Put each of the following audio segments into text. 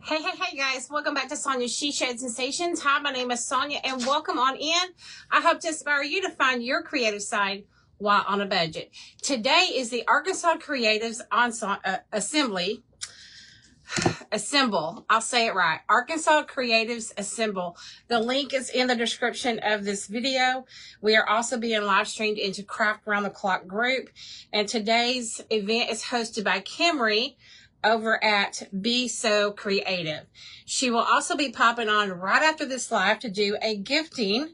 Hey guys, welcome back to Sonia's She Shed Sensations. Hi, my name is Sonia and welcome on in. I hope to inspire you to find your creative side while on a budget. Today is the Arkansas Creatives Assemble. I'll say it right. Arkansas Creatives Assemble. The link is in the description of this video. We are also being live streamed into Craft Around the Clock group. And today's event is hosted by Kimry over at Be So Creative. She will also be popping on right after this live to do a gifting.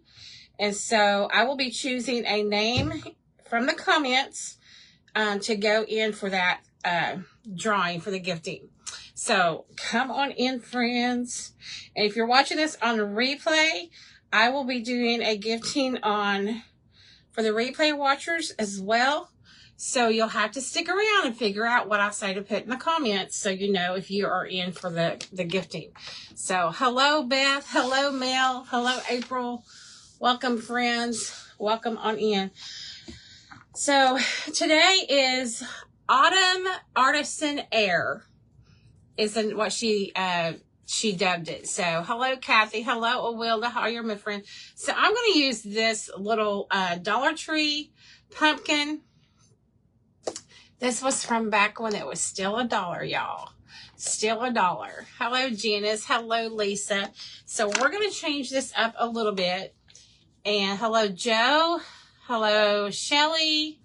And so I will be choosing a name from the comments to go in for that drawing for the gifting. So come on in, friends. And if you're watching this on replay, I will be doing a gifting for the replay watchers as well. So you'll have to stick around and figure out what I say to put in the comments so you know if you are in for the gifting. So hello, Beth. Hello, Mel. Hello, April. Welcome, friends. Welcome on in. So today is Autumn Artisan Air. Isn't what she dubbed it. So hello, Kathy. Hello, Awilda. How are you, my friend? So I'm going to use this little Dollar Tree pumpkin. This was from back when it was still $1, y'all. Still $1. Hello, Janice. Hello, Lisa. So we're going to change this up a little bit. And hello, Joe. Hello, Shelly.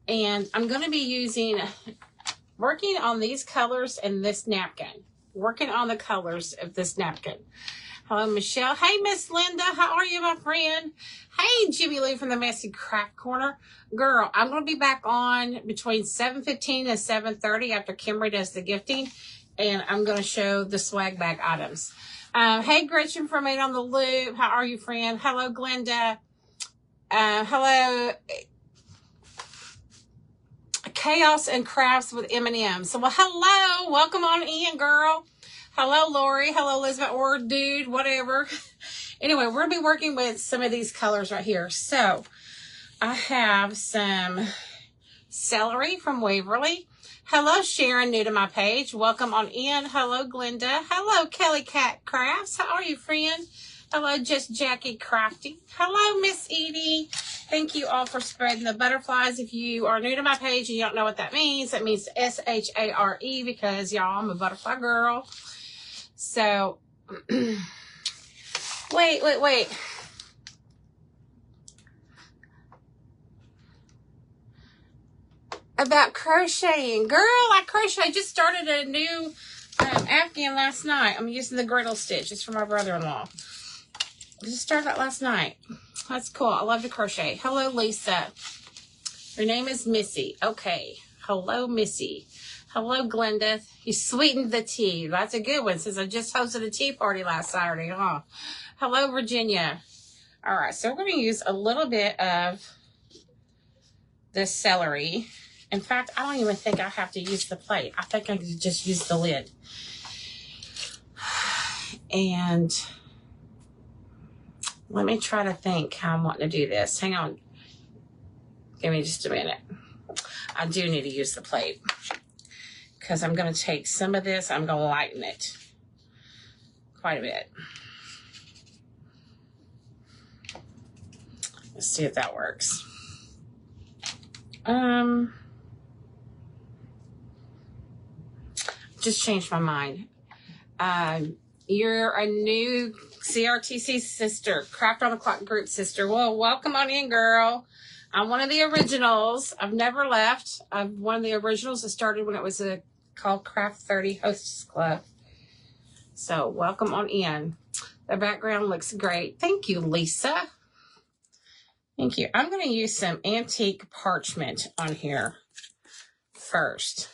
And I'm going to be working on these colors and this napkin. Working on the colors of this napkin. Hello, Michelle. Hey, Miss Linda. How are you, my friend? Hey, Jimmy Lou from the Messy Craft Corner. Girl, I'm going to be back on between 7:15 and 7:30 after Kimry does the gifting. And I'm going to show the swag bag items. Hey, Gretchen from Made on the Loop. How are you, friend? Hello, Glenda. Hello, Chaos and Crafts with M&M. So, well, hello. Welcome on in, girl. Hello, Lori. Hello, Elizabeth, or dude, whatever. Anyway, we're going to be working with some of these colors right here. So, I have some celery from Waverly. Hello, Sharon, new to my page. Welcome on in. Hello, Glenda. Hello, Kelly Cat Crafts. How are you, friend? Hello, Just Jackie Crafty. Hello, Miss Edie. Thank you all for spreading the butterflies. If you are new to my page and you don't know what that means SHARE because, y'all, I'm a butterfly girl. So, wait. About crocheting. Girl, I crochet. I just started a new Afghan last night. I'm using the griddle stitch. It's from my brother-in-law. I just started that last night. That's cool. I love to crochet. Hello, Lisa. Her name is Missy. Okay. Hello, Missy. Hello, Glenda. You sweetened the tea. That's a good one since I just hosted a tea party last Saturday. Huh? Hello, Virginia. All right. So we're going to use a little bit of this celery. In fact, I don't even think I have to use the plate. I think I can just use the lid. And let me try to think how I'm wanting to do this. Hang on. Give me just a minute. I do need to use the plate because I'm going to take some of this. I'm going to lighten it quite a bit. Let's see if that works. Just changed my mind. You're a new CRTC sister, Craft on the Clock group sister. Well, welcome on in, girl. I'm one of the originals. I've never left. I'm one of the originals that started when it was called Craft 30 Hostess Club. So welcome on in. The background looks great. Thank you, Lisa. Thank you. I'm going to use some antique parchment on here first.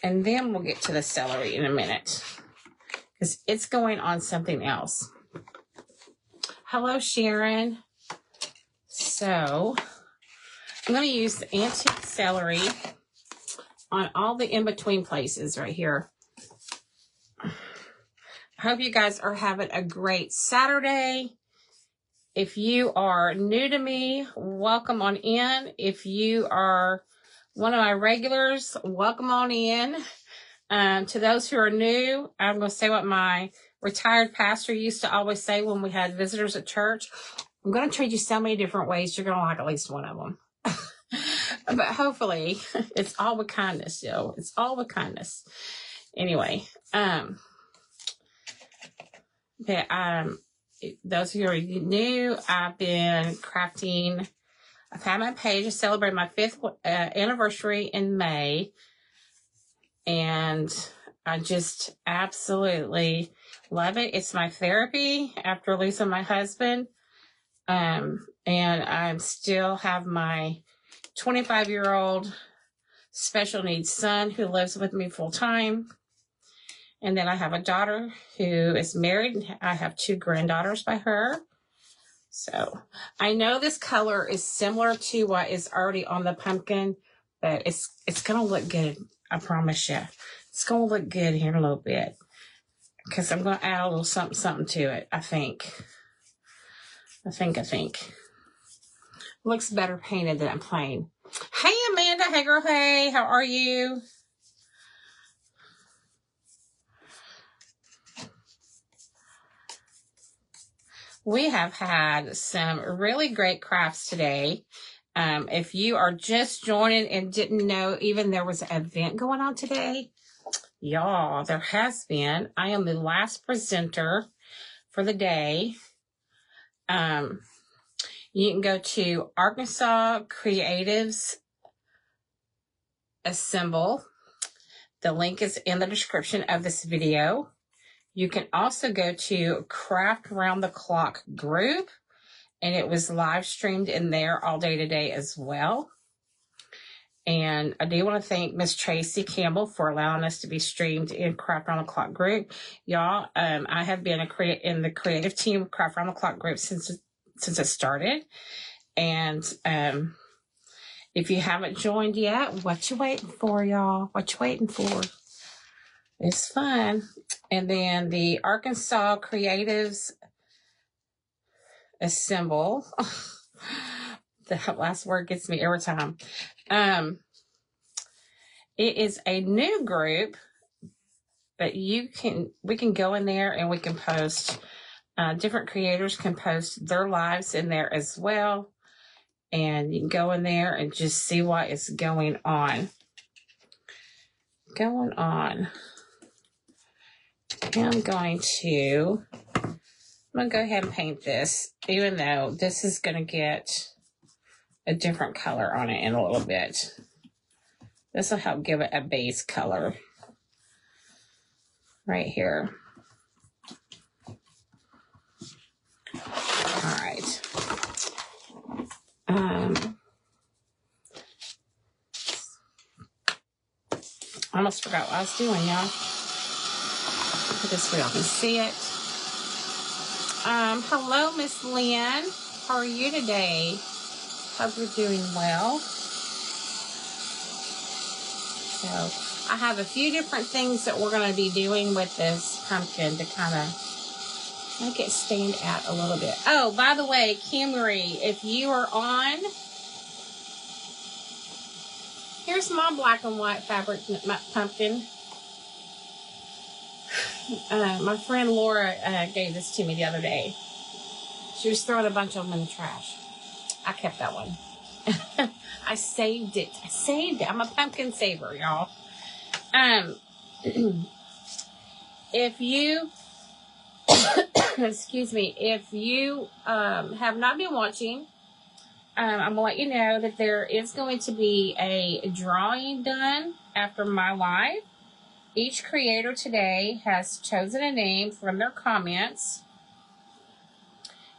And then we'll get to the celery in a minute because it's going on something else. Hello, Sharon. So I'm going to use the antique celery on all the in-between places right here. I hope you guys are having a great Saturday. If you are new to me, welcome on in. If you are one of my regulars, welcome on in. To those who are new, I'm going to say what my retired pastor used to always say when we had visitors at church. I'm going to treat you so many different ways. You're going to like at least one of them. But hopefully it's all with kindness, yo. It's all with kindness. Anyway, those of you who are new, I've been crafting. I've had my page to celebrate my 5th anniversary in May. And I just absolutely love it. It's my therapy after losing my husband. And I still have my 25-year-old special needs son who lives with me full time. And then I have a daughter who is married. I have 2 granddaughters by her. So I know this color is similar to what is already on the pumpkin, but it's going to look good. I promise you. It's going to look good here in a little bit. Because I'm going to add a little something to it, I think. Looks better painted than plain. Hey, Amanda. Hey, girl. Hey, how are you? We have had some really great crafts today. If you are just joining and didn't know even there was an event going on today, y'all, there has been. I am the last presenter for the day. You can go to Arkansas Creatives Assemble. The link is in the description of this video. You can also go to Craft Round the Clock group, and it was live streamed in there all day today as well. And I do want to thank Miss Tracy Campbell for allowing us to be streamed in Craft Round the Clock group. Y'all, I have been in the creative team of Craft Round the Clock group since it started. And if you haven't joined yet, what you waiting for, y'all? What you waiting for? It's fun. And then the Arkansas Creatives Assemble. The last word gets me every time. It is a new group, but we can go in there and we can post, different creators can post their lives in there as well. And you can go in there and just see what is going on. I'm going to go ahead and paint this, even though this is going to get a different color on it in a little bit. This will help give it a base color right here. All right. I almost forgot what I was doing, y'all. Put this so y'all can see it. Hello, Miss Lynn. How are you today? Hope you're doing well. So I have a few different things that we're going to be doing with this pumpkin to kind of make it stand out a little bit. Oh, by the way, Kimmery, if you are on, here's my black and white fabric pumpkin. My friend Laura gave this to me the other day. She was throwing a bunch of them in the trash. I kept that one. I saved it. I'm a pumpkin saver, y'all. If you, excuse me, if you have not been watching, I'm going to let you know that there is going to be a drawing done after my live. Each creator today has chosen a name from their comments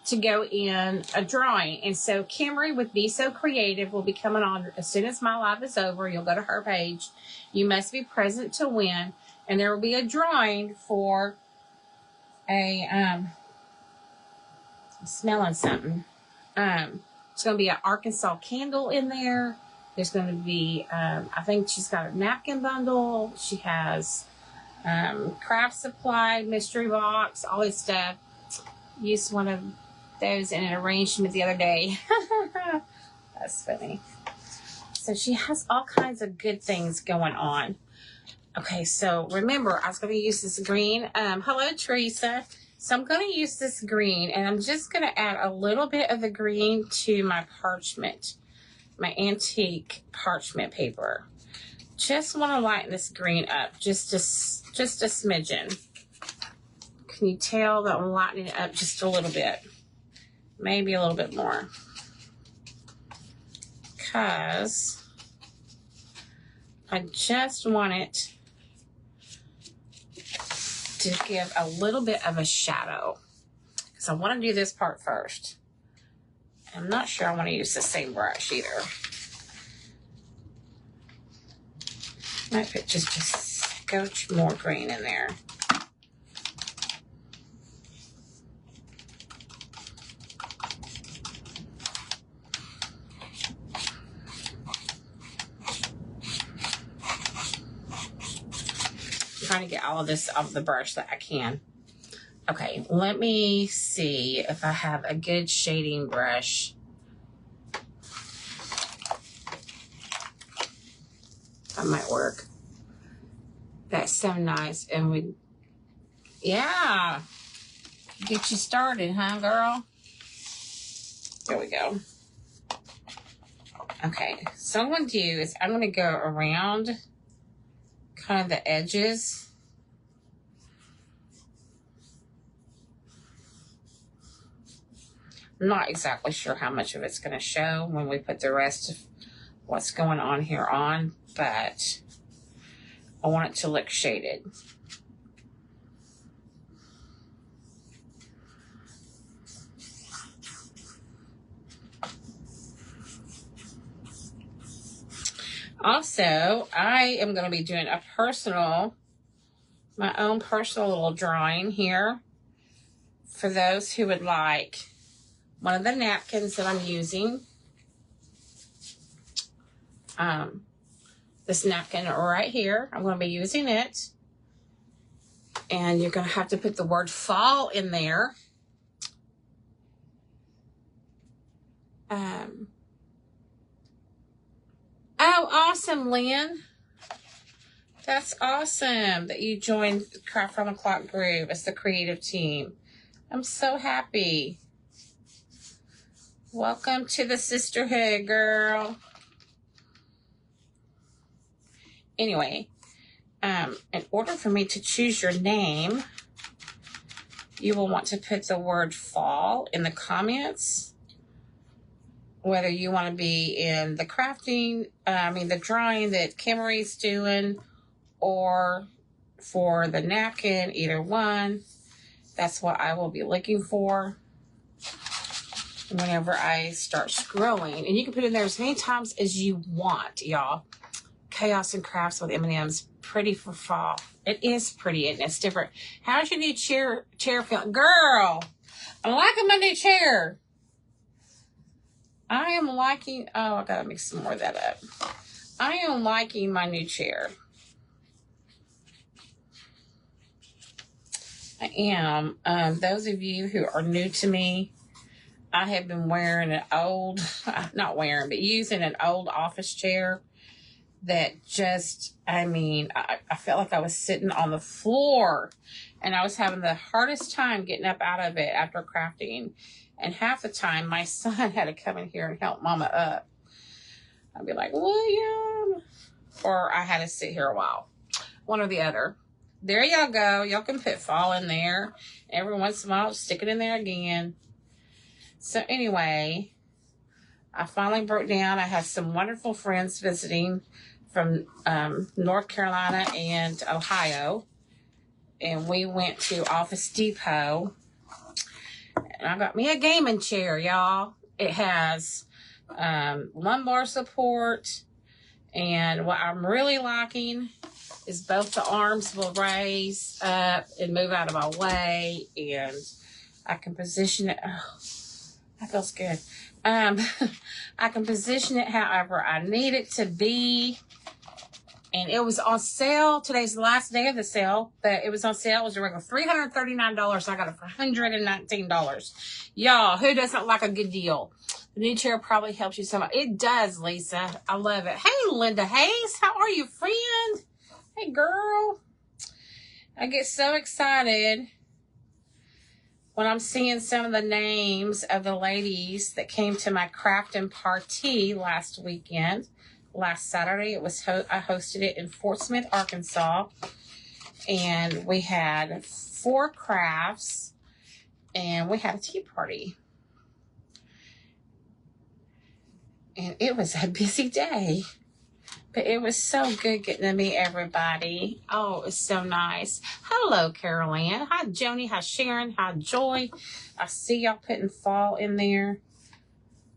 to go in a drawing. And so Kimmery with Be So Creative will be coming on as soon as my live is over. You'll go to her page. You must be present to win. And there will be a drawing for a, smelling something. It's going to be an Arkansas candle in there. There's going to be, I think she's got a napkin bundle. She has craft supply, mystery box, all this stuff. Used one of those in an arrangement the other day. That's funny. So she has all kinds of good things going on. Okay, so remember, I was going to use this green. Hello, Teresa. So I'm going to use this green, and I'm just going to add a little bit of the green to my parchment, my antique parchment paper. Just want to lighten this green up, just a smidgen. Can you tell that I'm lightening it up just a little bit? Maybe a little bit more. Because I just want it to give a little bit of a shadow. Because I want to do this part first. I'm not sure I want to use the same brush either. Might put just a scotch more green in there. Trying to get all of this off the brush that I can. Okay, let me see if I have a good shading brush. That might work. That's so nice. And yeah, get you started, huh, girl? There we go. Okay, so what I'm going to do is I'm going to go around kind of the edges. I'm not exactly sure how much of it's going to show when we put the rest of what's going on here on, but I want it to look shaded. Also, I am going to be doing my own personal little drawing here for those who would like one of the napkins that I'm using. This napkin right here, I'm going to be using it. And you're going to have to put the word fall in there. Oh, awesome, Lynn. That's awesome that you joined the Craft Round the Clock group as the creative team. I'm so happy. Welcome to the sisterhood, girl. Anyway, in order for me to choose your name, you will want to put the word fall in the comments. Whether you want to be in the crafting, the drawing that Kimmery's doing, or for the napkin, either one. That's what I will be looking for whenever I start scrolling. And you can put in there as many times as you want, y'all. Chaos and Crafts with M&M's. Pretty for fall. It is pretty and it's different. How's your new chair feel? Girl, I'm liking my new chair. I am liking, oh, I gotta mix some more of that up. I am liking my new chair. I am. Those of you who are new to me, I have been wearing using an old office chair that just, I felt like I was sitting on the floor and I was having the hardest time getting up out of it after crafting. And half the time, my son had to come in here and help Mama up. I'd be like, William. Or I had to sit here a while. One or the other. There y'all go. Y'all can put fall in there. Every once in a while, stick it in there again. So anyway, I finally broke down. I had some wonderful friends visiting from North Carolina and Ohio. And we went to Office Depot. And I got me a gaming chair, y'all. It has lumbar support. And what I'm really liking is both the arms will raise up and move out of my way. And I can position it. Oh, that feels good. I can position it however I need it to be. And it was on sale. Today's the last day of the sale. But it was on sale. It was a regular $339. I got it for $119. Y'all, who doesn't like a good deal? The new chair probably helps you so much. It does, Lisa. I love it. Hey, Linda Hayes. How are you, friend? Hey, girl. I get so excited when I'm seeing some of the names of the ladies that came to my crafting party last Saturday. It was I hosted it in Fort Smith, Arkansas, and we had 4 crafts, and we had a tea party. And it was a busy day, but it was so good getting to meet everybody. Oh, it was so nice. Hello, Carol Ann. Hi, Joni. Hi, Sharon. Hi, Joy. I see y'all putting fall in there.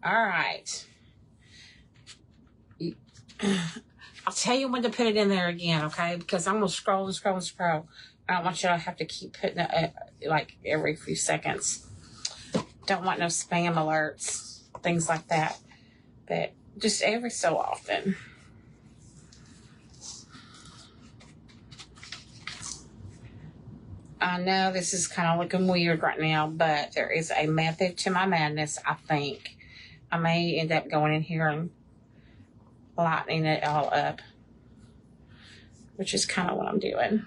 All right. I'll tell you when to put it in there again, okay? Because I'm going to scroll and scroll and scroll. I don't want you to have to keep putting it like every few seconds. Don't want no spam alerts, things like that. But just every so often. I know this is kind of looking weird right now, but there is a method to my madness, I think. I may end up going in here and lightening it all up, which is kind of what I'm doing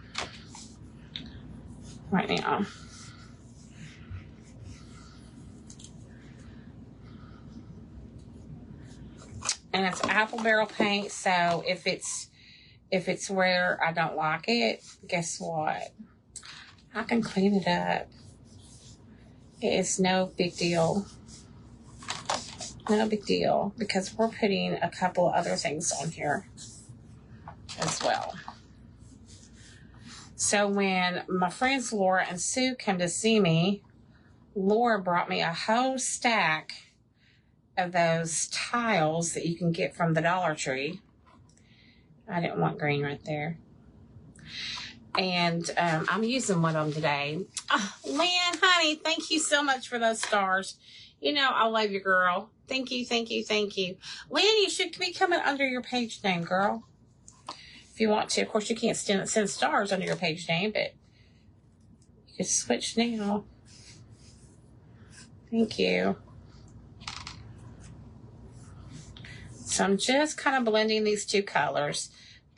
right now. And it's apple barrel paint, so if it's where I don't like it, guess what? I can clean it up. It's no big deal. No big deal, because we're putting a couple other things on here as well. So when my friends Laura and Sue came to see me, Laura brought me a whole stack of those tiles that you can get from the Dollar Tree. I didn't want green right there. And I'm using one of them today. Oh, Lynn, honey, thank you so much for those stars. You know, I love you, girl. Thank you, thank you, thank you. Lynn, you should be coming under your page name, girl. If you want to. Of course, you can't send stars under your page name, but you can switch now. Thank you. So I'm just kind of blending these 2 colors.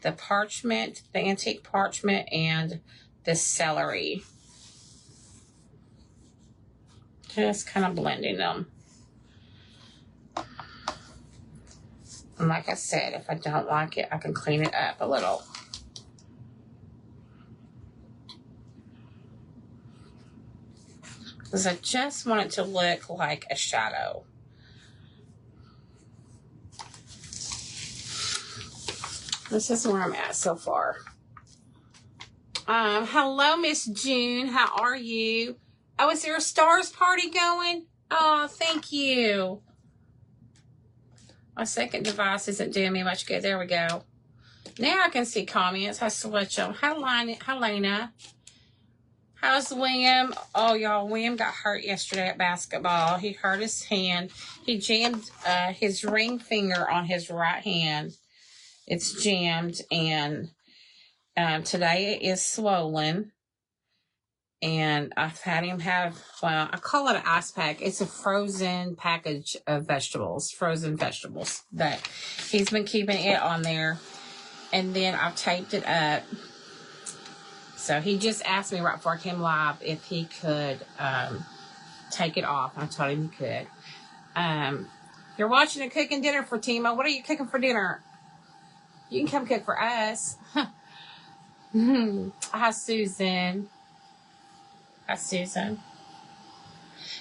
The parchment, the antique parchment, and the celery. Just kind of blending them. And like I said, if I don't like it, I can clean it up a little. Because I just want it to look like a shadow. This is where I'm at so far. Hello, Miss June. How are you? Oh, is there a stars party going? Oh, thank you. My second device isn't doing me much good. There we go. Now I can see comments. I switch them. Hi, Lena. How's William? Oh, y'all, William got hurt yesterday at basketball. He hurt his hand. He jammed his ring finger on his right hand. It's jammed, and today it is swollen. And I've had him have, well, I call it an ice pack. It's a frozen package of vegetables, frozen vegetables that he's been keeping it on there. And then I've taped it up. So he just asked me right before I came live if he could take it off. I told him he could. You're watching a cooking dinner for Timo. What are you cooking for dinner? You can come cook for us. Hi, Susan. Hi, Susan.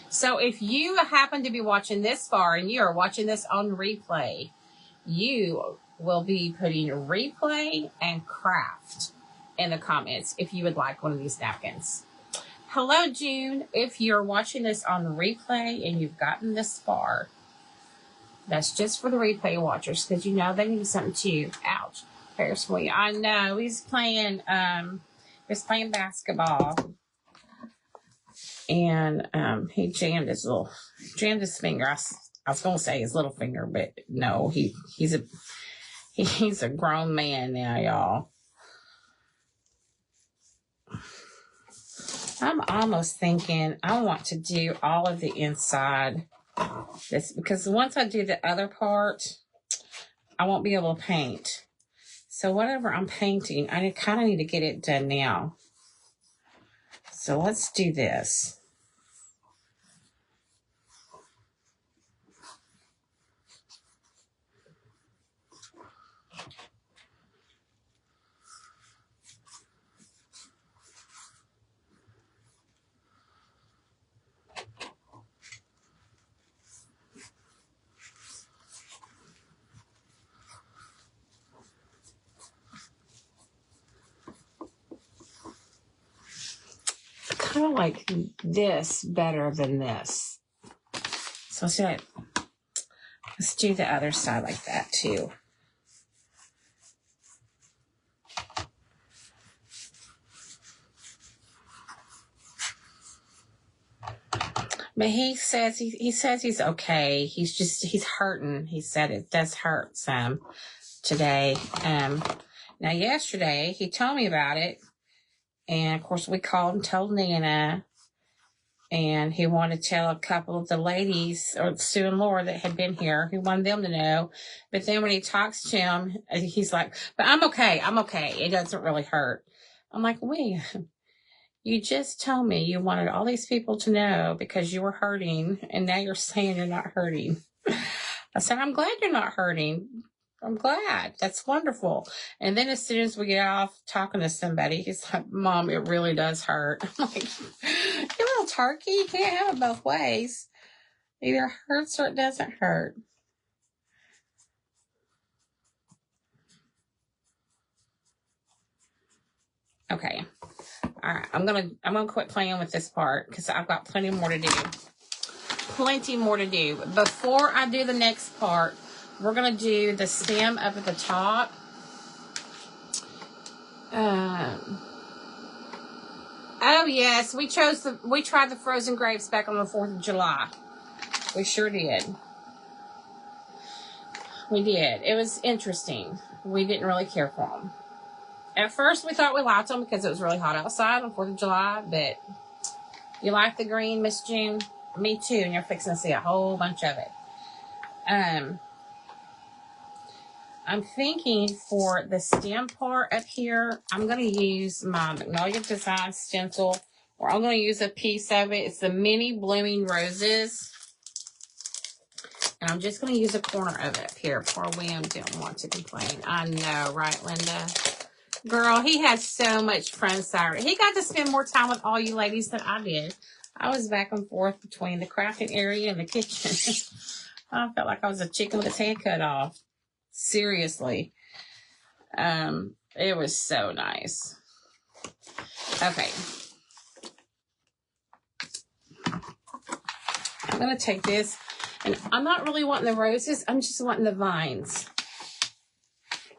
So if you happen to be watching this far and you are watching this on replay, you will be putting replay and craft in the comments if you would like one of these napkins. Hello, June. If you're watching this on replay and you've gotten this far, that's just for the replay watchers, because you know they need something too. Ouch. Paris William. I know. He's playing basketball. And he jammed his finger. I was gonna say his little finger, but no, he's a grown man now, y'all. I'm almost thinking I want to do all of the inside. This, because once I do the other part, I won't be able to paint. So whatever I'm painting, I kind of need to get it done now. So let's do this. Kind of like this better than this. So let's do the other side like that too. But he says he's okay. He's hurting. He said it does hurt some today. Now yesterday he told me about it, and of course we called and told Nana, and he wanted to tell a couple of the ladies, or Sue and Laura that had been here. He wanted them to know. But then when he talks to him, he's like, "But I'm okay. I'm okay. It doesn't really hurt." I'm like, "Wait. You just told me you wanted all these people to know because you were hurting, and now you're saying you're not hurting." I said, "I'm glad you're not hurting. I'm glad. That's wonderful." And then as soon as we get off talking to somebody, he's like, "Mom, it really does hurt." I'm like, "You little turkey, you can't have it both ways. Either hurts or it doesn't hurt." Okay. All right. I'm gonna quit playing with this part because I've got plenty more to do. Plenty more to do. Before I do the next part, we're going to do the stem up at the top. Oh yes, we tried the frozen grapes back on the 4th of July. We sure did. We did. It was interesting. We didn't really care for them. At first, we thought we liked them because it was really hot outside on 4th of July, but you like the green, Miss June? Me too, and you're fixing to see a whole bunch of it. I'm thinking for the stem part up here, I'm going to use my Magnolia Design stencil, or I'm going to use a piece of it. It's the mini blooming roses. And I'm just going to use a corner of it up here. Poor William didn't want to complain. I know, right, Linda? Girl, he had so much fun Saturday. He got to spend more time with all you ladies than I did. I was back and forth between the crafting area and the kitchen. I felt like I was a chicken with its head cut off. Seriously. It was so nice. Okay. I'm going to take this, and I'm not really wanting the roses. I'm just wanting the vines.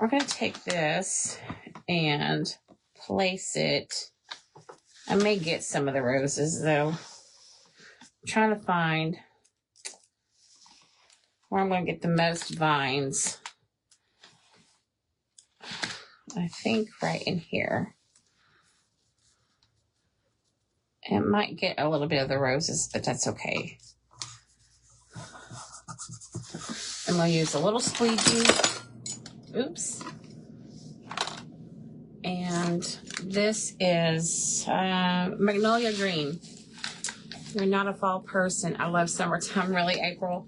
We're going to take this and place it. I may get some of the roses, though. I'm trying to find where I'm going to get the most vines. I think right in here. It might get a little bit of the roses, but that's okay. I'm going to use a little squeegee. Oops. And this is Magnolia Green. You're not a fall person. I love summertime, really, April.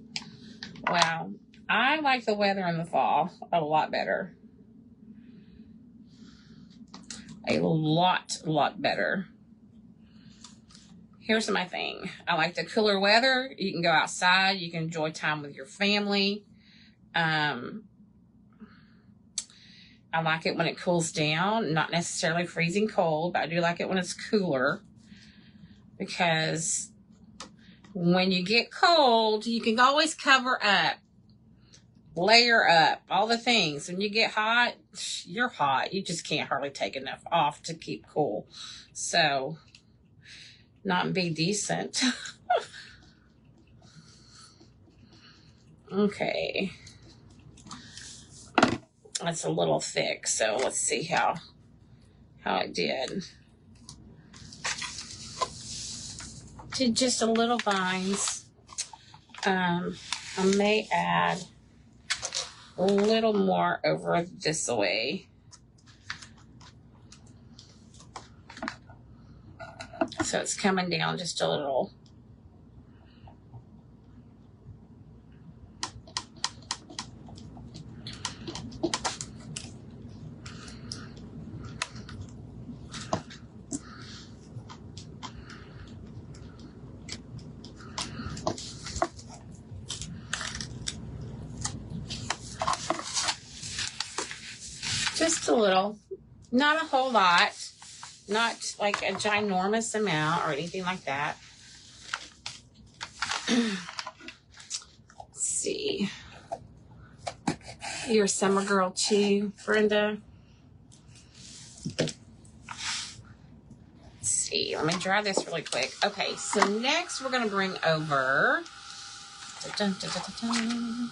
Wow. I like the weather in the fall a lot better. A lot better. Here's my thing. I like the cooler weather. You can go outside. You can enjoy time with your family. I like it when it cools down. Not necessarily freezing cold, but I do like it when it's cooler. Because when you get cold, you can always cover up. Layer up, all the things. When you get hot, you're hot. You just can't hardly take enough off to keep cool. So, not be decent. Okay. That's a little thick, so let's see how it did. Did just a little vines. I may add a little more over this way. So it's coming down just a little. Just a little, not a whole lot, not like a ginormous amount or anything like that. Let's see. You're a summer girl too, Brenda. Let's see. Let me dry this really quick. Okay, so next we're going to bring over. Dun, dun, dun, dun, dun.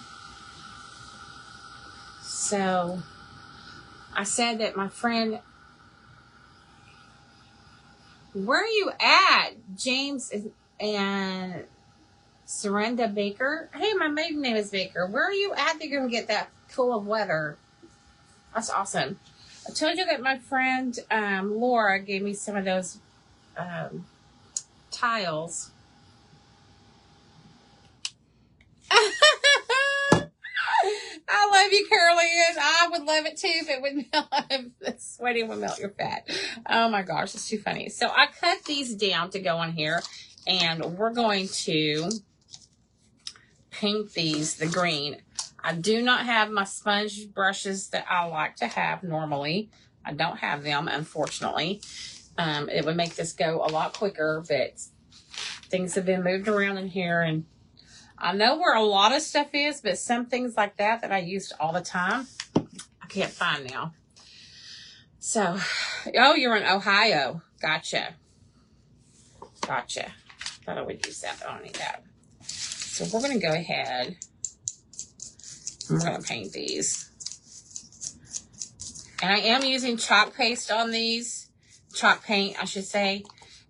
So I said that my friend, where are you at? James and Surrenda Baker. Hey, my maiden name is Baker. Where are you at? They're going to get that cool of weather. That's awesome. I told you that my friend Laura gave me some of those tiles. I love you, Caroline. I would love it too if it would melt. If sweating would melt your fat. Oh my gosh, it's too funny. So I cut these down to go on here, and we're going to paint these the green. I do not have my sponge brushes that I like to have normally. I don't have them, unfortunately. It would make this go a lot quicker, but things have been moved around in here, and I know where a lot of stuff is, but some things like that I used all the time, I can't find now. So, oh, you're in Ohio. Gotcha. Gotcha. Thought I would use that, but I don't need that. So we're going to go ahead and we're going to paint these. And I am using chalk paste on these. Chalk paint, I should say.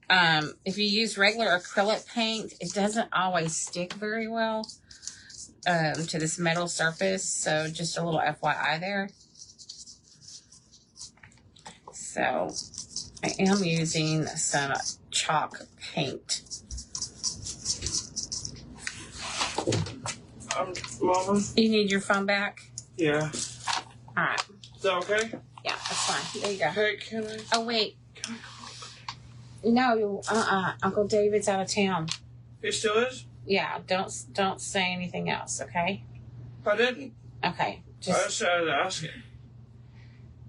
If you use regular acrylic paint, it doesn't always stick very well to this metal surface. So just a little FYI there. So I am using some chalk paint. Mama? You need your phone back? Yeah. All right. Is that okay? Yeah, that's fine. There you go. Hey, can I? Oh, wait. Can I call? No, Uncle David's out of town. He still is? Yeah, don't say anything else, okay? I didn't. Okay. I just started asking.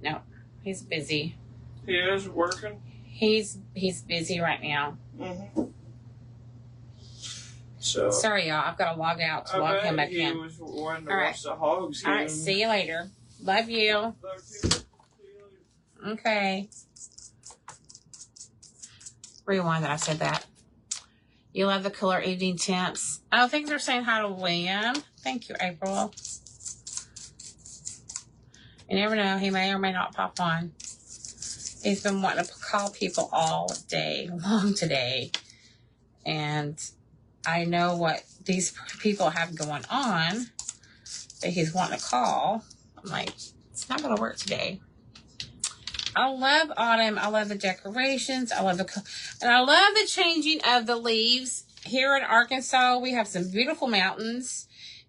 No, he's busy. He is working? He's busy right now. Mm-hmm. So. Sorry, y'all. I've got to log out to log him back in. He was wanting to All right. watch the Hogs game. All right, see you later. Love you. Love you. See you later. Okay. Rewind that I said that. You love the cooler evening temps. Oh, thanks for saying hi to William. Thank you, April. You never know. He may or may not pop on. He's been wanting to call people all day long today. And I know what these people have going on that he's wanting to call. I'm like, it's not going to work today. I love autumn. I love the decorations. I love and I love the changing of the leaves. Here in Arkansas, we have some beautiful mountains,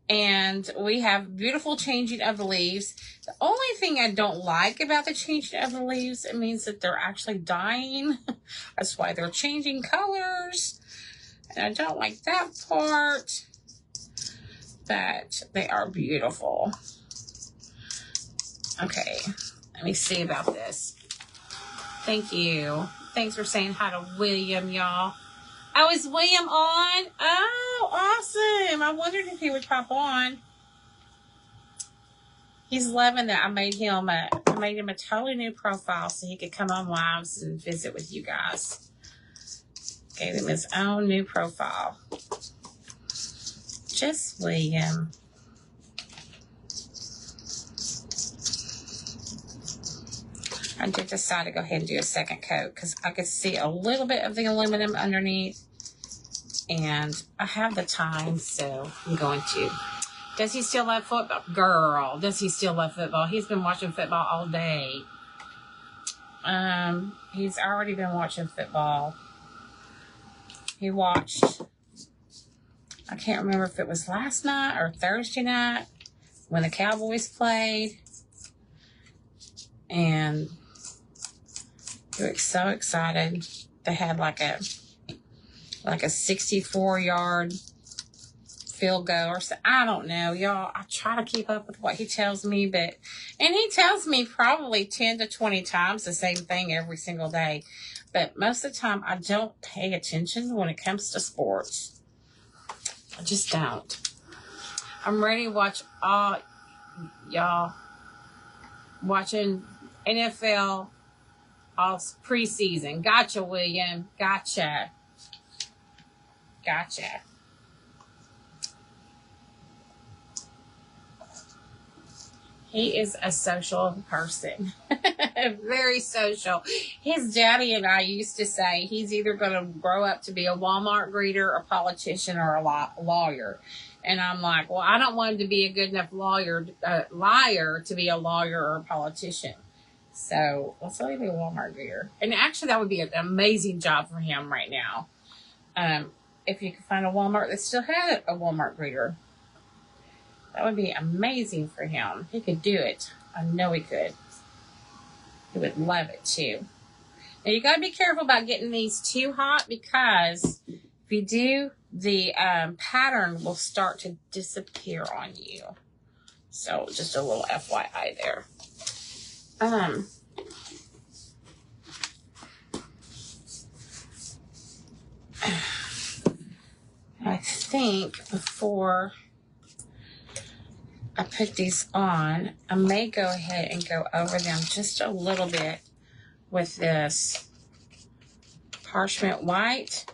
and we have beautiful changing of the leaves. The only thing I don't like about the changing of the leaves, it means that they're actually dying. That's why they're changing colors. And I don't like that part, but they are beautiful. Okay, let me see about this. Thank you. Thanks for saying hi to William, y'all. Oh, is William on? Oh, awesome. I wondered if he would pop on. He's loving that I made him a totally new profile so he could come on lives and visit with you guys. Gave him his own new profile. Just William. I did decide to go ahead and do a second coat because I could see a little bit of the aluminum underneath. And I have the time, so I'm going to. Does he still love football? Girl, does he still love football? He's been watching football all day. He's already been watching football he watched, I can't remember if it was last night or Thursday night when the Cowboys played. And he was so excited. They had like a 64-yard field goal or so. I don't know, y'all. I try to keep up with what he tells me, and he tells me probably 10 to 20 times the same thing every single day. But most of the time, I don't pay attention when it comes to sports. I just don't. I'm ready to watch y'all watching NFL all preseason. Gotcha, William. Gotcha. He is a social person. Very social. His daddy and I used to say he's either going to grow up to be a Walmart greeter, a politician, or a lawyer. And I'm like, well, I don't want him to be a good enough liar to be a lawyer or a politician. So let's let him be a Walmart greeter. And actually, that would be an amazing job for him right now. If you could find a Walmart that still had a Walmart greeter. That would be amazing for him. He could do it. I know he could. He would love it too. Now you got to be careful about getting these too hot, because if you do, the pattern will start to disappear on you. So just a little FYI there. I think before I put these on, I may go ahead and go over them just a little bit with this parchment white.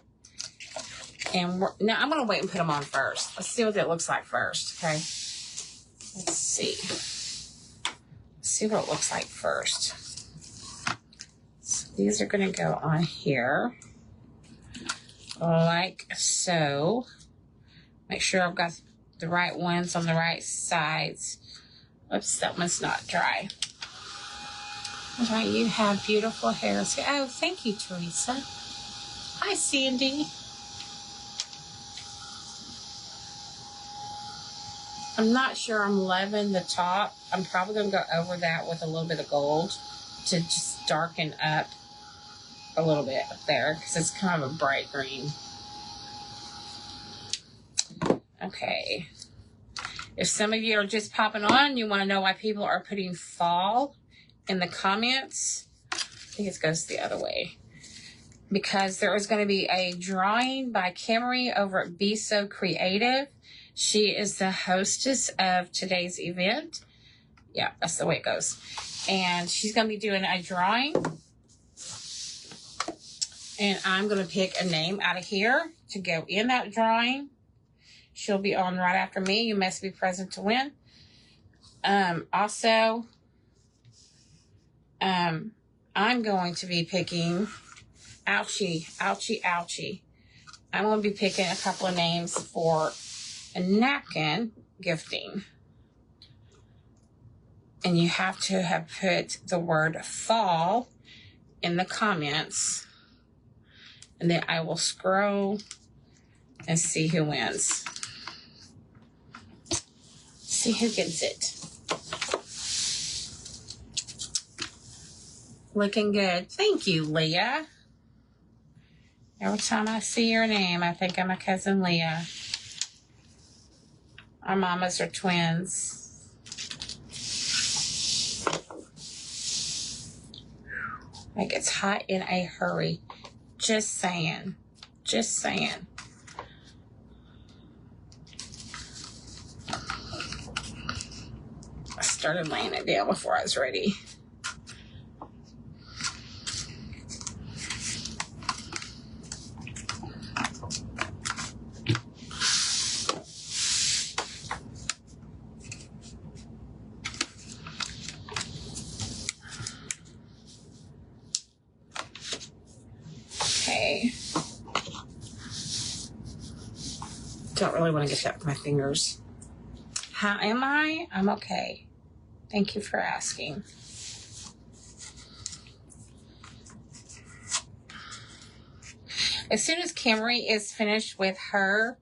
And now I'm going to wait and put them on first. Let's see what it looks like first, okay? Let's see. Let's see what it looks like first. So these are going to go on here like so. Make sure I've got the right ones on the right sides. Oops, that one's not dry. All right, you have beautiful hair. Oh, thank you, Teresa. Hi, Sandy. I'm not sure I'm loving the top. I'm probably going to go over that with a little bit of gold to just darken up a little bit up there, because it's kind of a bright green. Okay. If some of you are just popping on and you want to know why people are putting fall in the comments, I think it goes the other way. Because there is going to be a drawing by Camry over at Be So Creative. She is the hostess of today's event. Yeah, that's the way it goes. And she's going to be doing a drawing. And I'm going to pick a name out of here to go in that drawing. She'll be on right after me. You must be present to win. Also, I'm going to be picking, ouchie. I'm going to be picking a couple of names for a napkin gifting. And you have to have put the word fall in the comments. And then I will scroll and see who wins. See who gets it. Looking good. Thank you, Leah. Every time I see your name, I think of my cousin Leah. Our mamas are twins. It gets hot in a hurry. Just saying. Just saying. I started laying it down before I was ready. Okay. Don't really want to get that with my fingers. How am I? I'm okay. Thank you for asking. As soon as Camry is finished with her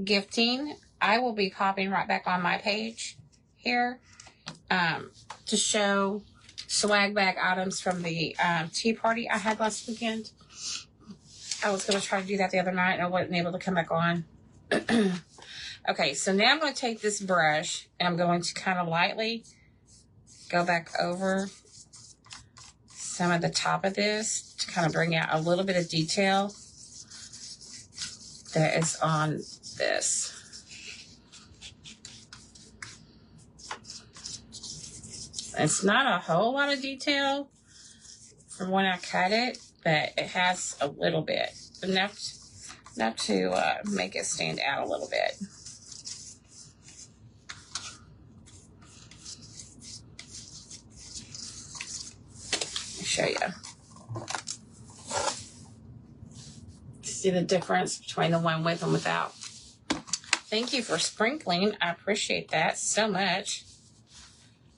gifting, I will be popping right back on my page here to show swag bag items from the tea party I had last weekend. I was going to try to do that the other night and I wasn't able to come back on. Okay, so now I'm going to take this brush and I'm going to kind of lightly go back over some of the top of this to kind of bring out a little bit of detail that is on this. It's not a whole lot of detail from when I cut it, but it has a little bit, enough to make it stand out a little bit. Let me show you. See the difference between the one with and without. Thank you for sprinkling. I appreciate that so much.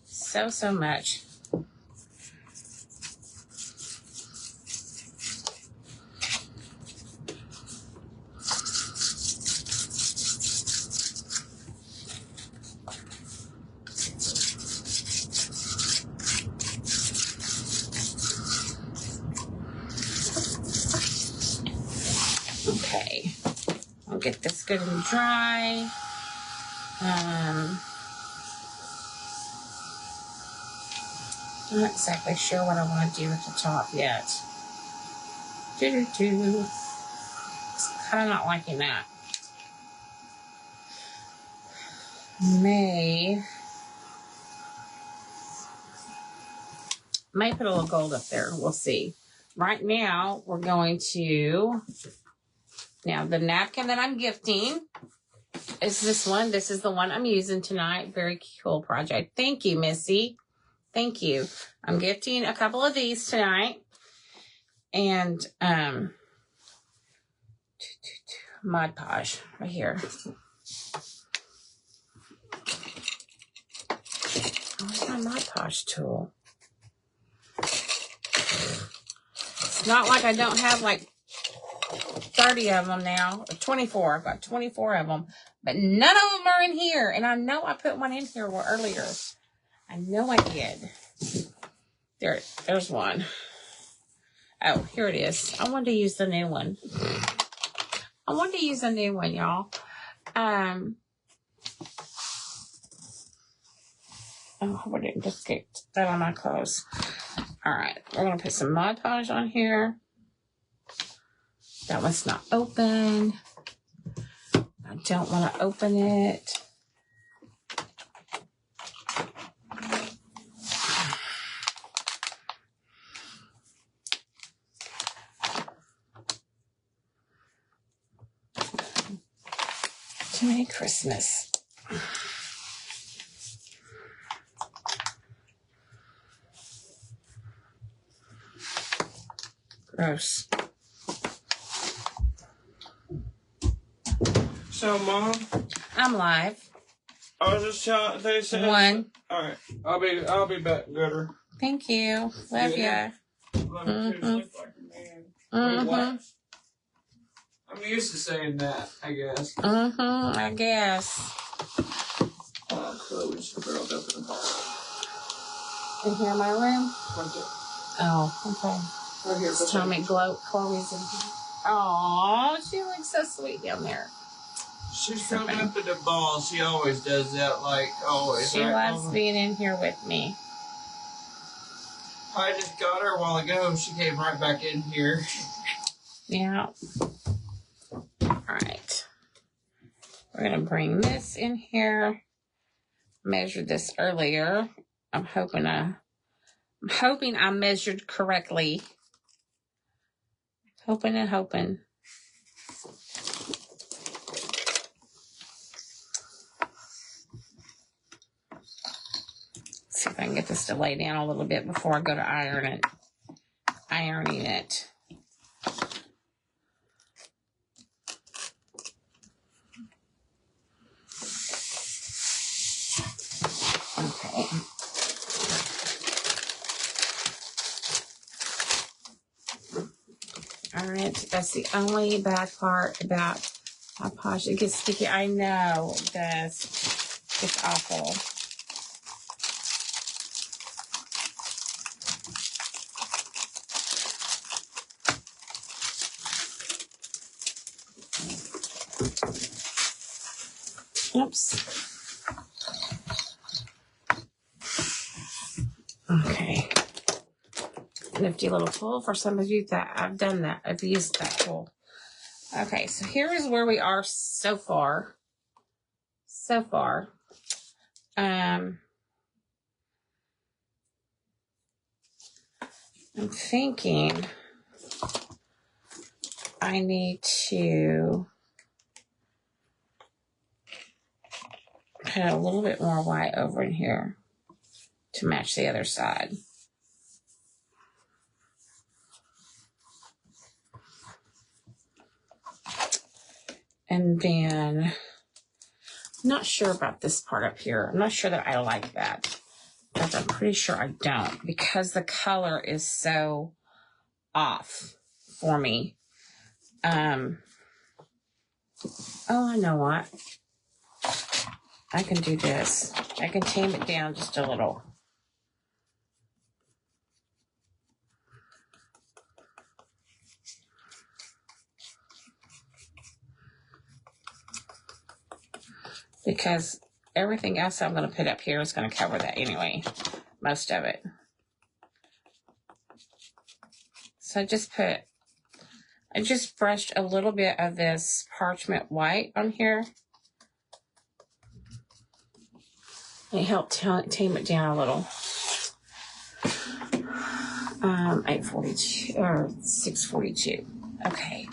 So much. Okay, I'll get this good and dry. I'm not exactly sure what I want to do at the top yet. It's kind of not liking that. May put a little gold up there. We'll see. Right now, we're going to... Now, the napkin that I'm gifting is this one. This is the one I'm using tonight. Very cool project. Thank you, Missy. Thank you. I'm gifting a couple of these tonight. And Mod Podge right here. Where's my Mod Podge tool? It's not like I don't have like 30 of them now, or 24. I've got 24 of them, but none of them are in here. And I know I put one in here earlier. I know I did. There's one. Oh, here it is. I wanted to use the new one. Y'all. Oh, I didn't just get that on my clothes. All right, we're gonna put some Mod Podge on here. That one's not open. I don't want to open it. Merry Christmas. Gross. So, Mom, I'm live. I was just telling. They said One. All right, I'll be back, gooder. Thank you. Love ya. Love you too. Look like a man. Wait, what? I'm used to saying that, I guess. I guess. Chloe's curled up in the ball. In here in my room? Right there. Oh, okay. Right here. It's Tommy Chloe's in here. Aw, she looks so sweet down there. She's coming up in the ball. She always does that, like always. She right, loves Mama? being in here with me. I just got her a while ago. She came right back in here. Yeah. Alright. We're going to bring this in here. Measured this earlier. I'm hoping I measured correctly. Hoping. See if I can get this to lay down a little bit before I go to ironing it. Okay. All right, that's the only bad part about how posh it gets sticky. I know it does. It's awful. Oops. Okay. Nifty little tool for some of you that I've done that. I've used that tool. Okay, so here is where we are so far. I'm thinking I need to put a little bit more white over in here to match the other side. And then, I'm not sure about this part up here. I'm not sure that I like that. But I'm pretty sure I don't because the color is so off for me. Oh, I know what. I can do this. I can tame it down just a little. Because everything else I'm going to put up here is going to cover that anyway. Most of it. So I just brushed a little bit of this parchment white on here. It helped tame it down a little. 842 or 642. Okay.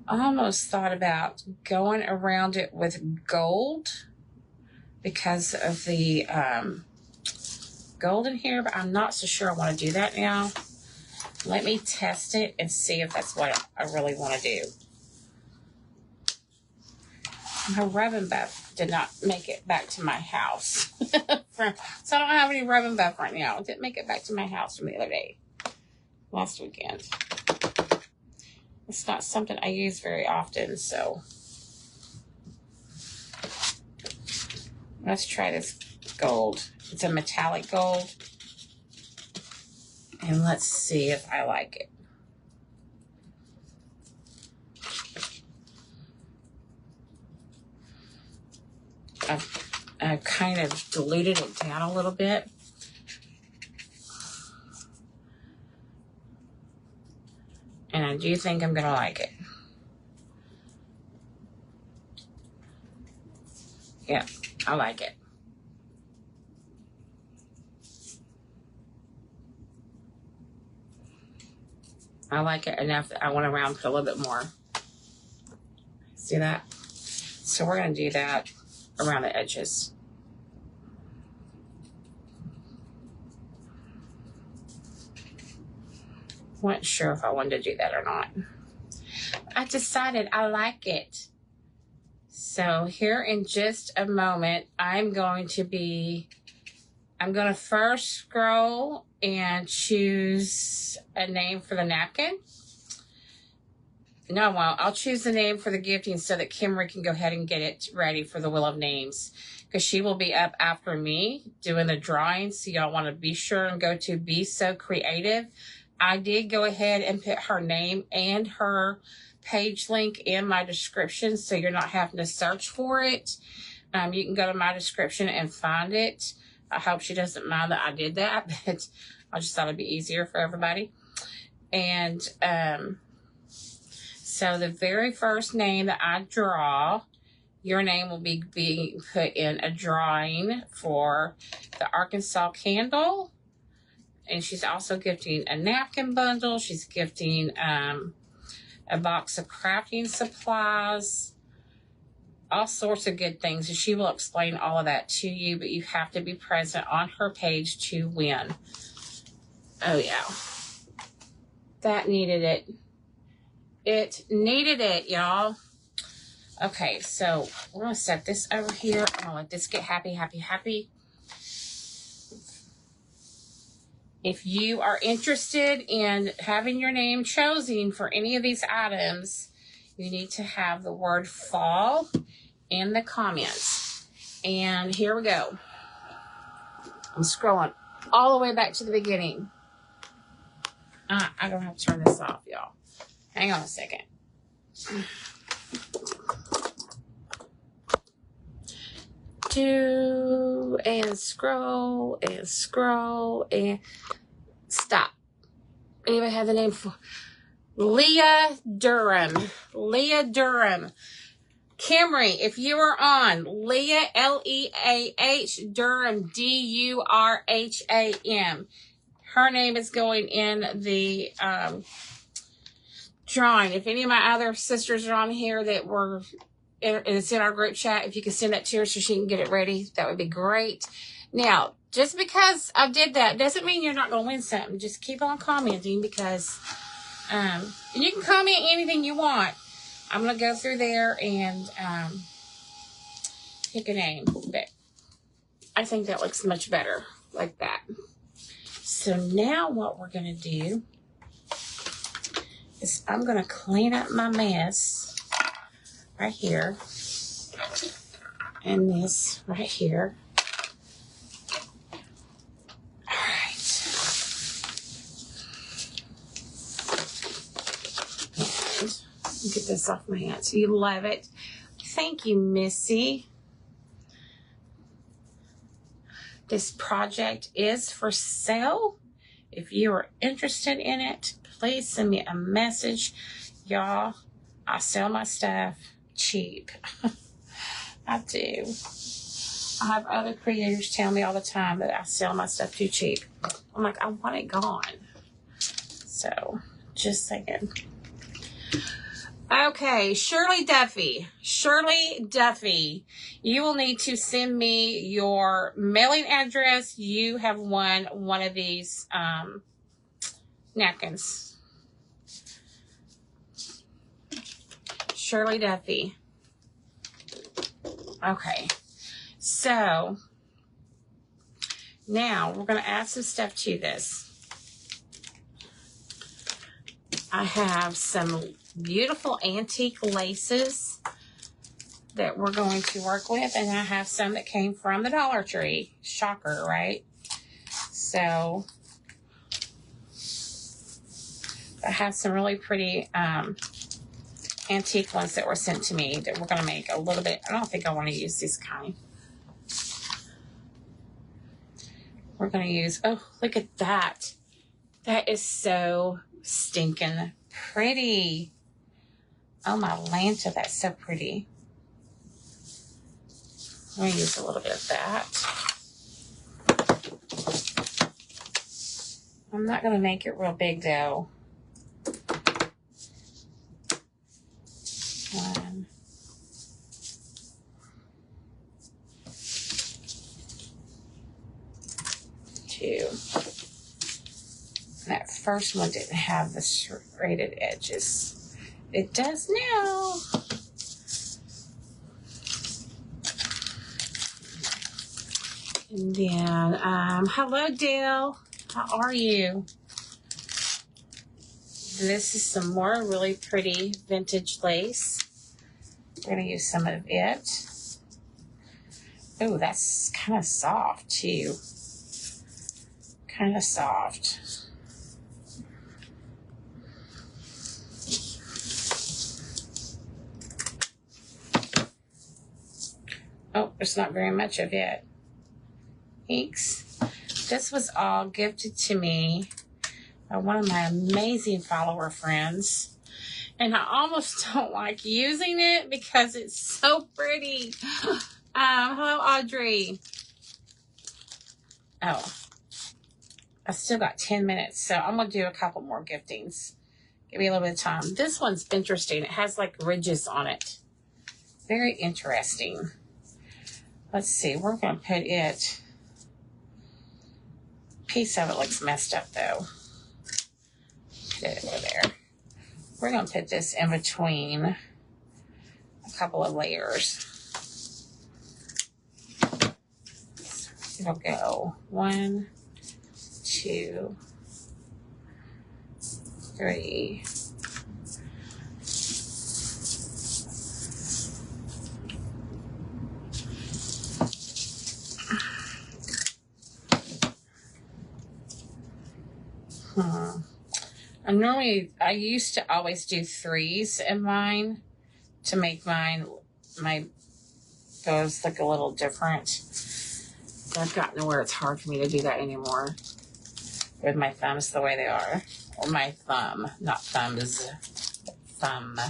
I almost thought about going around it with gold because of the gold in here, but I'm not so sure I want to do that now. Let me test it and see if that's what I really want to do. My rubbing buff did not make it back to my house. So I don't have any rubbing buff right now. It didn't make it back to my house from the other day. Last weekend. It's not something I use very often, so. Let's try this gold. It's a metallic gold. And let's see if I like it. I've kind of diluted it down a little bit. And I do think I'm going to like it. Yeah, I like it. I like it enough that I want to round put a little bit more. See that? So we're going to do that around the edges. Wasn't sure if I wanted to do that or not. I decided I like it. So here in just a moment, I'm going to first scroll and choose a name for the napkin. No, I won't. I'll choose the name for the gifting so that Kimberly can go ahead and get it ready for the Wheel of Names. Because she will be up after me doing the drawing. So y'all want to be sure and go to Be So Creative. I did go ahead and put her name and her page link in my description. So you're not having to search for it. You can go to my description and find it. I hope she doesn't mind that I did that. But I just thought it'd be easier for everybody. And so the very first name that I draw, your name will be being put in a drawing for the Arkansas candle. And she's also gifting a napkin bundle. She's gifting a box of crafting supplies, all sorts of good things. And she will explain all of that to you, but you have to be present on her page to win. Oh, yeah. That needed it. It needed it, y'all. Okay, so we're going to set this over here. I'm going to let this get happy. If you are interested in having your name chosen for any of these items, you need to have the word fall in the comments. And here we go. I'm scrolling all the way back to the beginning. I'm going to have to turn this off, y'all. Hang on a second. Do and scroll and scroll and stop. Anybody have the name for Leah Durham? Leah Durham. Camry, if you are on, Leah, Leah Durham, Durham. Her name is going in the drawing. If any of my other sisters are on here that were, it's in our group chat, if you could send that to her so she can get it ready, that would be great. Now, just because I did that doesn't mean you're not going to win something. Just keep on commenting because, and you can comment anything you want. I'm going to go through there and pick a name, but I think that looks much better like that. So now what we're going to do is I'm going to clean up my mess right here and this right here. All right. And get this off my hands. You love it. Thank you, Missy. This project is for sale. If you are interested in it, please send me a message. Y'all, I sell my stuff cheap. I do. I have other creators tell me all the time that I sell my stuff too cheap. I'm like, I want it gone. So, just saying. Okay, Shirley Duffy. Shirley Duffy, you will need to send me your mailing address. You have won one of these napkins. Shirley Duffy. Okay, so now we're going to add some stuff to this. I have some beautiful antique laces that we're going to work with, and I have some that came from the Dollar Tree. Shocker, right? So I have some really pretty antique ones that were sent to me that we're going to make a little bit. I don't think I want to use this kind. We're going to use, oh, look at that. That is so stinking pretty. Oh my Lanta, that's so pretty. I'm going to use a little bit of that. I'm not going to make it real big though. 1, 2. That first one didn't have the serrated edges. It does now. And then, hello Dale. How are you? This is some more really pretty vintage lace. We're going to use some of it. Oh, that's kind of soft too. Kind of soft. Oh, there's not very much of it. Thanks. This was all gifted to me by one of my amazing follower friends. And I almost don't like using it because it's so pretty. Hello, Audrey. Oh, I still got 10 minutes, so I'm going to do a couple more giftings. Give me a little bit of time. This one's interesting. It has like ridges on it. Very interesting. Let's see. We're going to put it. Piece of it looks messed up though. Put it over there. We're going to put this in between a couple of layers. It'll go 1, 2, 2, 3. I used to always do 3s in mine to make my bows look a little different. But I've gotten to where it's hard for me to do that anymore with my thumbs the way they are. Or my thumb, not thumbs, thumb.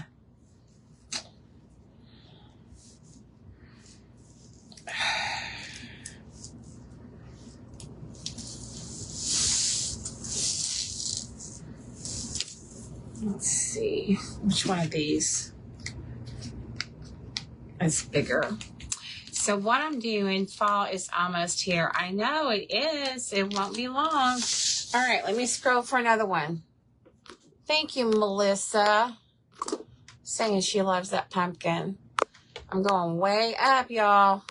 Let's see, which one of these is bigger? So what I'm doing, fall is almost here. I know it is. It won't be long. All right, let me scroll for another one. Thank you, Melissa. Saying she loves that pumpkin. I'm going way up, y'all.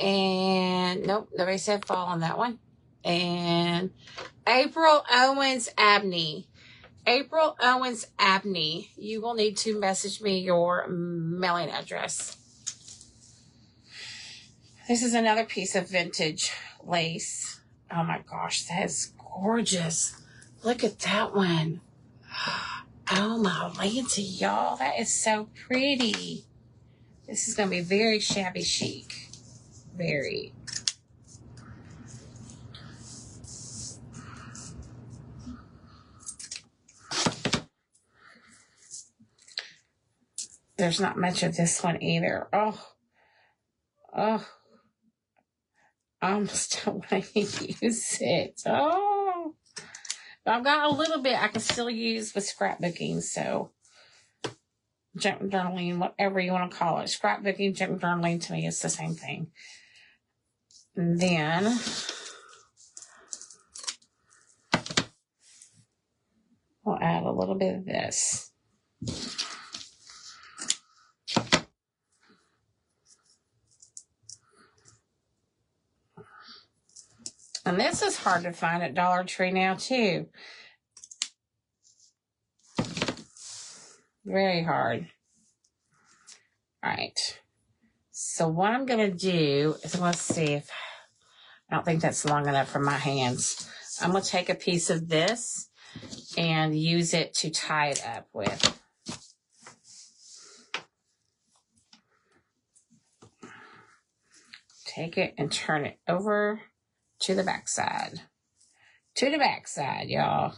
And nope, nobody said fall on that one. And April Owens Abney. April Owens Abney, you will need to message me your mailing address. This is another piece of vintage lace. Oh my gosh, that is gorgeous. Look at that one. Oh my Lanta, y'all, that is so pretty. This is going to be very shabby chic. Very. There's not much of this one either. Oh, I almost don't want to use it. Oh, I've got a little bit I can still use with scrapbooking. So, junk journaling, whatever you want to call it. Scrapbooking, junk journaling, to me, it's the same thing. And then, we'll add a little bit of this. And this is hard to find at Dollar Tree now, too. Very hard. All right. So what I'm going to do is, let's see if, I don't think that's long enough for my hands. I'm going to take a piece of this and use it to tie it up with. Take it and turn it over to the back side. To the back side, y'all.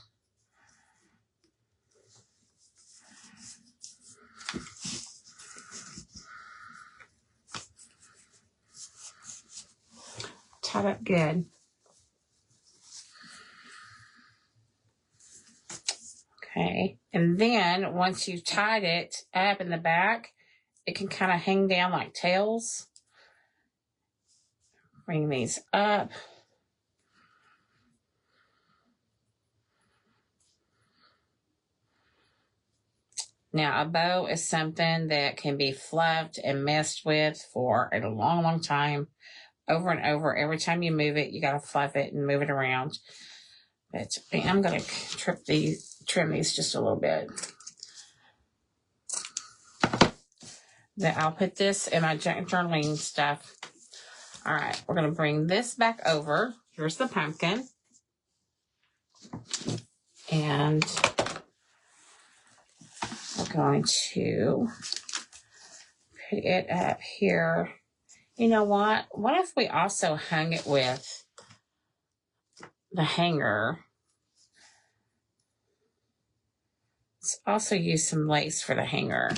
Tied up good. Okay, and then once you've tied it up in the back, it can kind of hang down like tails. Bring these up. Now, a bow is something that can be fluffed and messed with for a long, long time, over and over. Every time you move it, you got to fluff it and move it around. But I'm going to trim these just a little bit. Then I'll put this in my journaling stuff. All right, we're going to bring this back over. Here's the pumpkin. And we're going to put it up here. You know what? What if we also hung it with the hanger? Let's also use some lace for the hanger.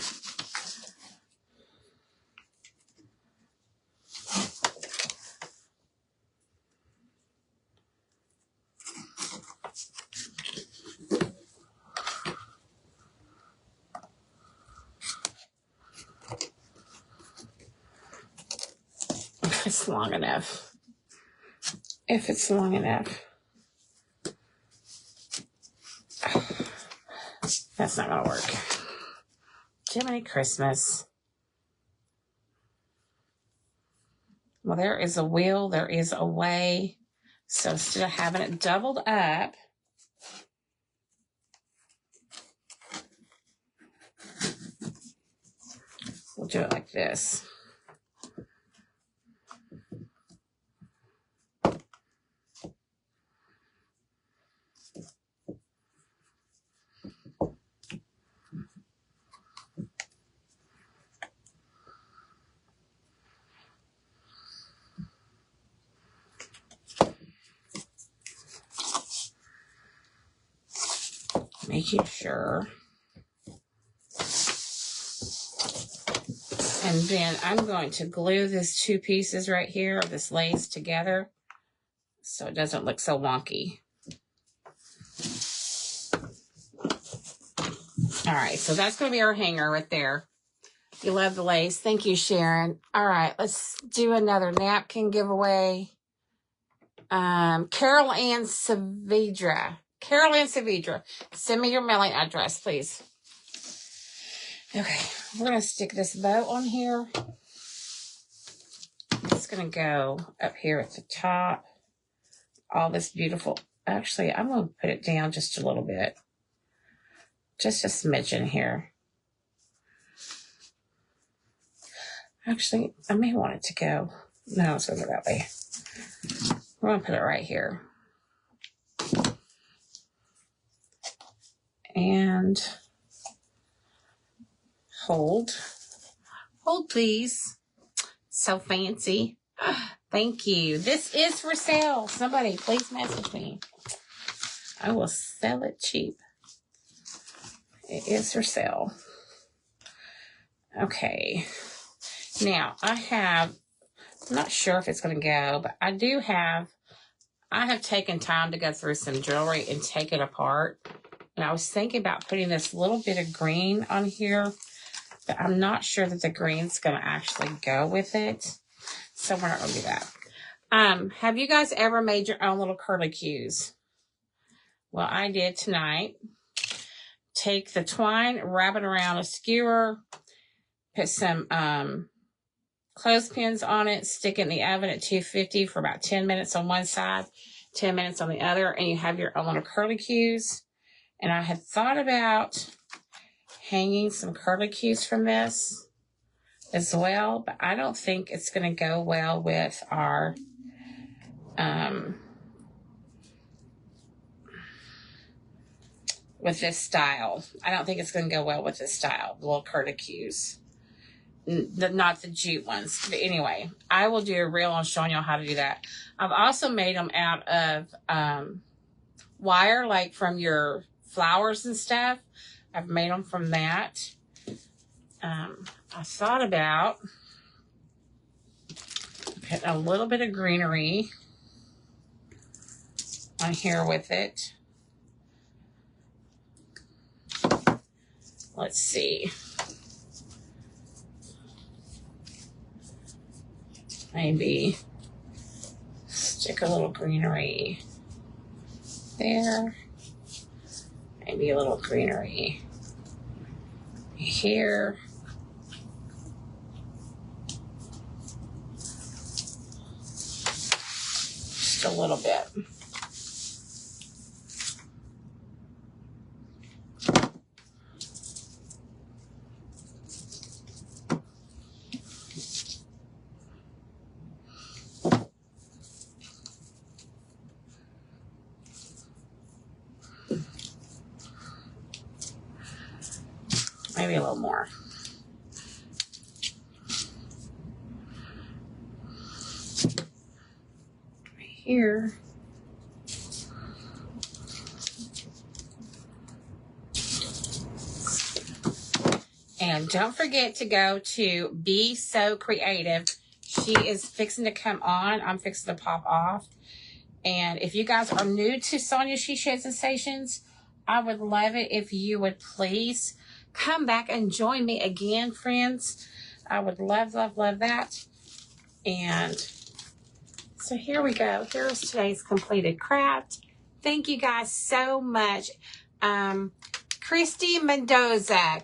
If it's long enough. If it's long enough. That's not going to work. Jiminy Christmas. Well, there is a will. There is a way. So instead of having it doubled up, we'll do it like this. Making sure. And then I'm going to glue these two pieces right here of this lace together so it doesn't look so wonky. All right, so that's going to be our hanger right there. You love the lace. Thank you, Sharon. All right, let's do another napkin giveaway. Carol Ann Saavedra. Carol Ann Saavedra, send me your mailing address, please. Okay, we're going to stick this bow on here. It's going to go up here at the top. All this beautiful. Actually, I'm going to put it down just a little bit. Just a smidgen here. Actually, I may want it to go. No, it's going to go that way. We're going to put it right here. And hold. Hold, please. So fancy. Thank you. This is for sale. Somebody, please message me. I will sell it cheap. It is for sale. Okay. Now, I'm not sure if it's going to go, but I have taken time to go through some jewelry and take it apart. And I was thinking about putting this little bit of green on here, but I'm not sure that the green's going to actually go with it. So we're not going to do that. Have you guys ever made your own little curly cues? Well, I did tonight. Take the twine, wrap it around a skewer, put some clothespins on it, stick it in the oven at 250 for about 10 minutes on one side, 10 minutes on the other, and you have your own little curly cues. And I had thought about hanging some curly cues from this as well, but I don't think it's going to go well with our with this style. I don't think it's going to go well with this style, the little curly cues. Not the jute ones. But anyway, I will do a reel on showing y'all how to do that. I've also made them out of wire, like from your flowers and stuff. I've made them from that. I thought about putting a little bit of greenery on here with it. Let's see. Maybe stick a little greenery there. Maybe a little greenery here. Just a little bit. Maybe a little more. Right here. And don't forget to go to Be So Creative. She is fixing to come on. I'm fixing to pop off. And if you guys are new to Sonia She Shed Sensations, I would love it if you would please come back and join me again, friends. I would love, love, love that. And so here we go. Here's today's completed craft. Thank you guys so much. Christy Mendoza,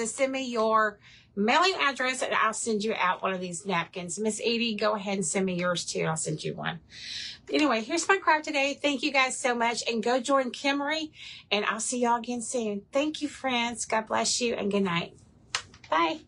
send me your mailing address, and I'll send you out one of these napkins. Miss Edie, go ahead and send me yours too. I'll send you one. Anyway, here's my craft today. Thank you guys so much. And go join Kimmery. And I'll see y'all again soon. Thank you, friends. God bless you and good night. Bye.